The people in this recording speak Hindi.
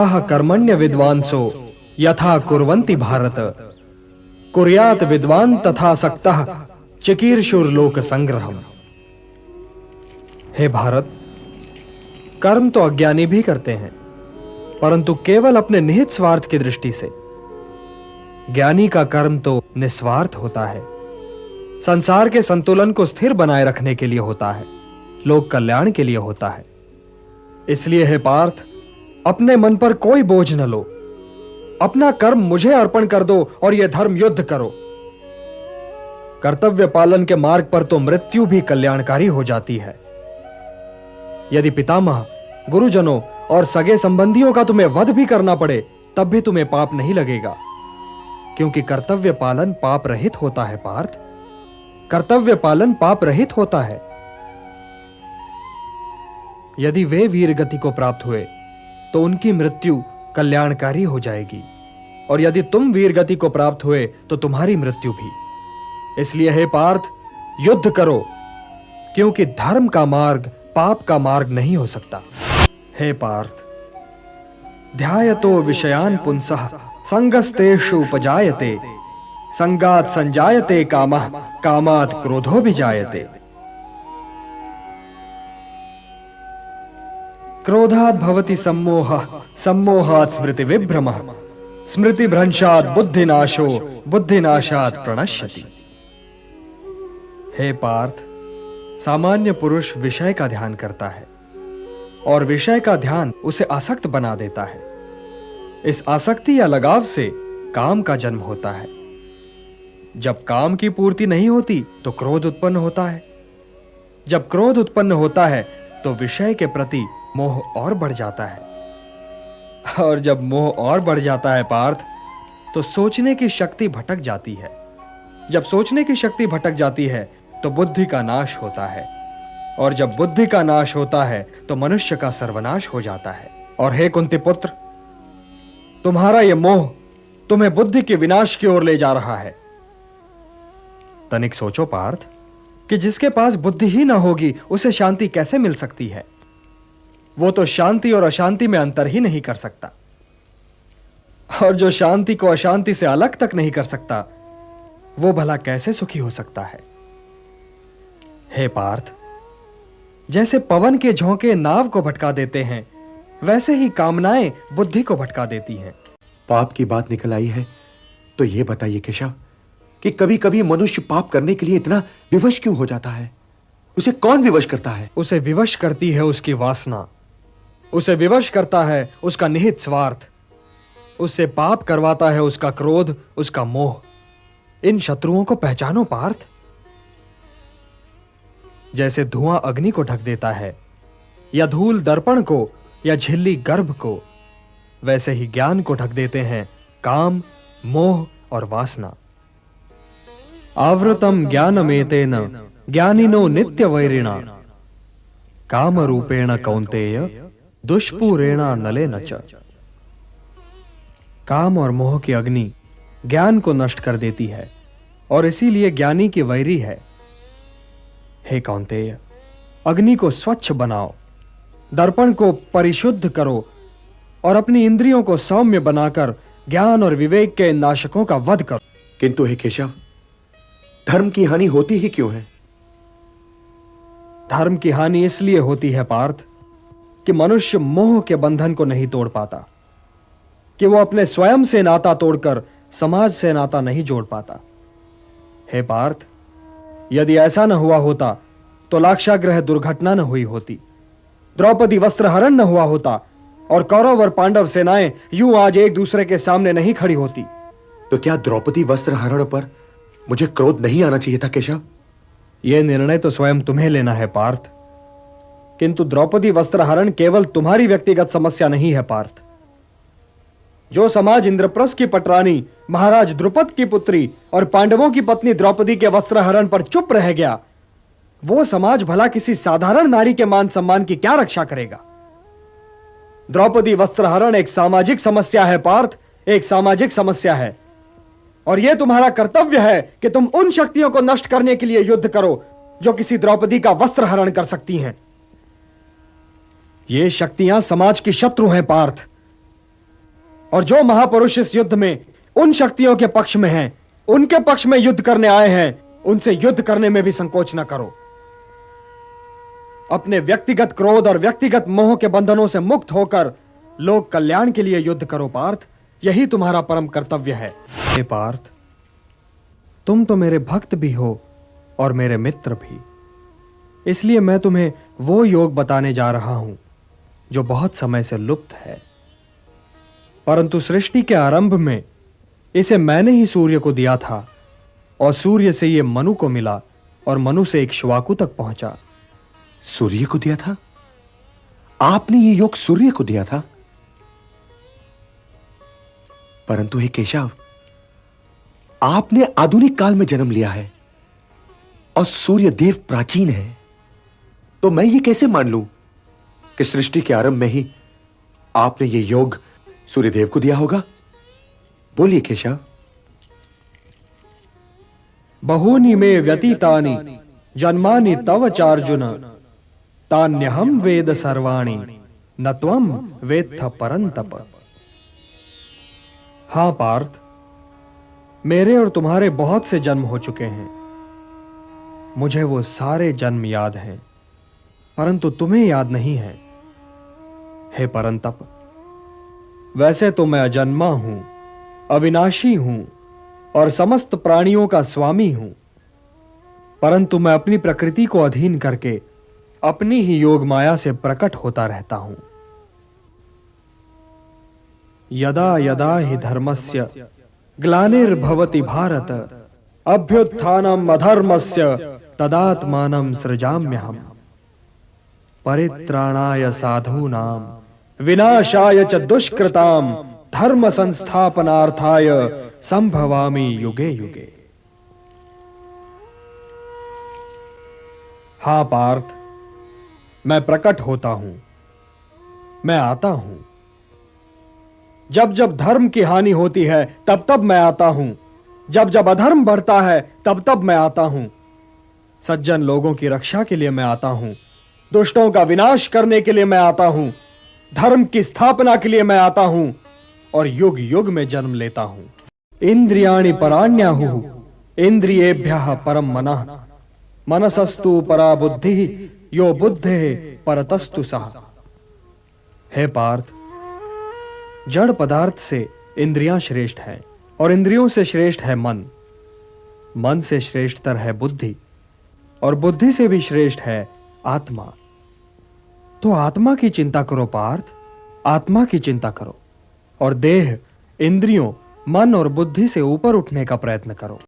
कर्मण्य विद्वांसो यथा कुर्वन्ति भारत कुर्यात विद्वान तथा सक्तः चिकीर्षुर्लोक संग्रहम। हे भारत, कर्म तो अज्ञानी भी करते हैं, परंतु केवल अपने निहित स्वार्थ की दृष्टि से। ज्ञानी का कर्म तो निस्वार्थ होता है, संसार के संतुलन को स्थिर बनाए रखने के लिए होता है, लोक कल्याण के लिए होता है। इसलिए हे पार्थ, अपने मन पर कोई बोझ न लो, अपना कर्म मुझे अर्पण कर दो और यह धर्म युद्ध करो। कर्तव्य पालन के मार्ग पर तो मृत्यु भी कल्याणकारी हो जाती है। यदि पितामह, गुरुजनों और सगे संबंधियों का तुम्हें वध भी करना पड़े, तब भी तुम्हें पाप नहीं लगेगा, क्योंकि कर्तव्य पालन पाप रहित होता है पार्थ। कर्तव्य पालन पाप रहित होता है। यदि वे वीर गति को प्राप्त हुए तो उनकी मृत्यु कल्याणकारी हो जाएगी, और यदि तुम वीर गति को प्राप्त हुए तो तुम्हारी मृत्यु भी। इसलिए हे पार्थ, युद्ध करो, क्योंकि धर्म का मार्ग पाप का मार्ग नहीं हो सकता। हे पार्थ, ध्यायतो विषयान् पुंसः संगस्तेषु उपजायते संगात् संजायते कामः कामात् क्रोधो विजायते। क्रोधात् भवति सम्मोहः सम्मोहात् स्मृति विभ्रमः स्मृति भ्रंशात् बुद्धिनाशो बुद्धिनाशात् प्रणश्यति। हे पार्थ, सामान्य पुरुष विषय का ध्यान करता है और विषय का ध्यान उसे आसक्त बना देता है। इस आसक्ति या लगाव से काम का जन्म होता है। जब काम की पूर्ति नहीं होती तो क्रोध उत्पन्न होता है। जब क्रोध उत्पन्न होता है तो विषय के प्रति मोह और बढ़ जाता है, और जब मोह और बढ़ जाता है पार्थ, तो सोचने की शक्ति भटक जाती है। जब सोचने की शक्ति भटक जाती है तो बुद्धि का नाश होता है, और जब बुद्धि का नाश होता है तो मनुष्य का सर्वनाश हो जाता है। और हे कुंती पुत्र, तुम्हारा यह मोह तुम्हें बुद्धि के विनाश की ओर ले जा रहा है। तनिक सोचो पार्थ, कि जिसके पास बुद्धि ही ना होगी उसे शांति कैसे मिल सकती है? वो तो शांति और अशांति में अंतर ही नहीं कर सकता, और जो शांति को अशांति से अलग तक नहीं कर सकता, वो भला कैसे सुखी हो सकता है? हे पार्थ, जैसे पवन के झोंके नाव को भटका देते हैं, वैसे ही कामनाएं बुद्धि को भटका देती हैं। पाप की बात निकल आई है तो यह बताइए केशव कि कभी-कभी मनुष्य पाप करने के लिए इतना विवश क्यों हो जाता है? उसे कौन विवश करता है? उसे विवश करती है उसकी वासना, उसे विवश करता है उसका निहित स्वार्थ, उससे पाप करवाता है उसका क्रोध, उसका मोह। इन शत्रुओं को पहचानो पार्थ। जैसे धुआं अग्नि को ढक देता है, या धूल दर्पण को, या झिल्ली गर्भ को, वैसे ही ज्ञान को ढक देते हैं काम, मोह और वासना। आवृतम ज्ञानमेतेन ज्ञानिनो नित्य वैरिणा काम रूपेण कौन्तेय दुष्पूरेण नलेन च। काम और मोह की अग्नि ज्ञान को नष्ट कर देती है, और इसीलिए ज्ञानी की वैरी है। हे कौन्तेय, अग्नि को स्वच्छ बनाओ, दर्पण को परिशुद्ध करो, और अपनी इंद्रियों को सौम्य बनाकर ज्ञान और विवेक के नाशकों का वध करो। किंतु हे केशव, धर्म की हानि होती ही क्यों है? धर्म की हानि इसलिए होती है पार्थ कि मनुष्य मोह के बंधन को नहीं तोड़ पाता, कि वो अपने स्वयं से नाता तोड़कर समाज से नाता नहीं जोड़ पाता। हे पार्थ, यदि ऐसा न हुआ होता तो लाक्षागृह दुर्घटना न हुई होती, द्रौपदी वस्त्रहरण न हुआ होता, और कौरव और पांडव सेनाएं यूं आज एक दूसरे के सामने नहीं खड़ी होती। तो क्या द्रौपदी वस्त्रहरण पर मुझे क्रोध नहीं आना चाहिए था केशव? यह निर्णय तो स्वयं तुम्हें लेना है पार्थ, किंतु द्रौपदी वस्त्रहरण केवल तुम्हारी व्यक्तिगत समस्या नहीं है पार्थ। जो समाज इंद्रप्रस्थ की पटरानी महाराज द्रुपद की पुत्री और पांडवों की पत्नी द्रौपदी के वस्त्रहरण पर चुप रह गया, वो समाज भला किसी साधारण नारी के मान सम्मान की क्या रक्षा करेगा? द्रौपदी वस्त्रहरण एक सामाजिक समस्या है पार्थ, एक सामाजिक समस्या है, और यह तुम्हारा कर्तव्य है कि तुम उन शक्तियों को नष्ट करने के लिए युद्ध करो जो किसी द्रौपदी का वस्त्रहरण कर सकती हैं। ये शक्तियां समाज की शत्रु हैं पार्थ, और जो महापुरुष इस युद्ध में उन शक्तियों के पक्ष में हैं, उनके पक्ष में युद्ध करने आए हैं, उनसे युद्ध करने में भी संकोच न करो। अपने व्यक्तिगत क्रोध और व्यक्तिगत मोह के बंधनों से मुक्त होकर लोक कल्याण के लिए युद्ध करो पार्थ। यही तुम्हारा परम कर्तव्य है। हे पार्थ, तुम तो मेरे भक्त भी हो और मेरे मित्र भी, इसलिए मैं तुम्हें वो योग बताने जा रहा हूं जो बहुत समय से लुप्त है, परंतु सृष्टि के आरंभ में इसे मैंने ही सूर्य को दिया था और सूर्य से ये मनु को मिला और मनु से इक्ष्वाकु तक पहुंचा। सूर्य को दिया था? आपने ये योग सूर्य को दिया था? परंतु हे केशव, आपने आधुनिक काल में जन्म लिया है और सूर्य देव प्राचीन है, तो मैं ये कैसे मान लूं कि सृष्टि के आरंभ में ही आपने ये योग सूर्यदेव को दिया होगा? बोलिए केशव। बहूनि मे व्यतीतानि जन्मानि तव चार्जुन, तान्यहं वेद सर्वाणि न त्वं वेत्थ परंतप। हां पार्थ, मेरे और तुम्हारे बहुत से जन्म हो चुके हैं, मुझे वो सारे जन्म याद हैं, परंतु तुम्हें याद नहीं है। हे परंतप, वैसे तो मैं अजन्मा हूं, अविनाशी हूं और समस्त प्राणियों का स्वामी हूं, परंतु मैं अपनी प्रकृति को अधीन करके अपनी ही योग माया से प्रकट होता रहता हूं। यदा यदा हि धर्मस्य ग्लानिर्भवति भारत, अभ्युत्थानम् अधर्मस्य तदात्मानं सृजाम्यहम्। परित्राणाय साधूनां विनाशाय च दुष्कृतां धर्म संस्थापनार्थाय संभवामि युगे युगे। हां पार्थ, मैं प्रकट होता हूं, मैं आता हूं। जब जब धर्म की हानि होती है तब तब मैं आता हूं, जब जब अधर्म बढ़ता है तब तब मैं आता हूं। सज्जन लोगों की रक्षा के लिए मैं आता हूं, दुष्टों का विनाश करने के लिए मैं आता हूं, धर्म की स्थापना के लिए मैं आता हूं और युग युग में जन्म लेता हूं। इंद्रियाणि पराण्याहुः इंद्रियेभ्यः परम मनः, मनसस्तु परा बुद्धिः यो बुद्धेः परतस्तु सः। हे पार्थ, जड़ पदार्थ से इंद्रियां श्रेष्ठ हैं और इंद्रियों से श्रेष्ठ है मन, मन से श्रेष्ठतर है बुद्धि और बुद्धि से भी श्रेष्ठ है आत्मा। तो आत्मा की चिंता करो पार्थ, आत्मा की चिंता करो और देह, इंद्रियों, मन और बुद्धि से ऊपर उठने का प्रयत्न करो।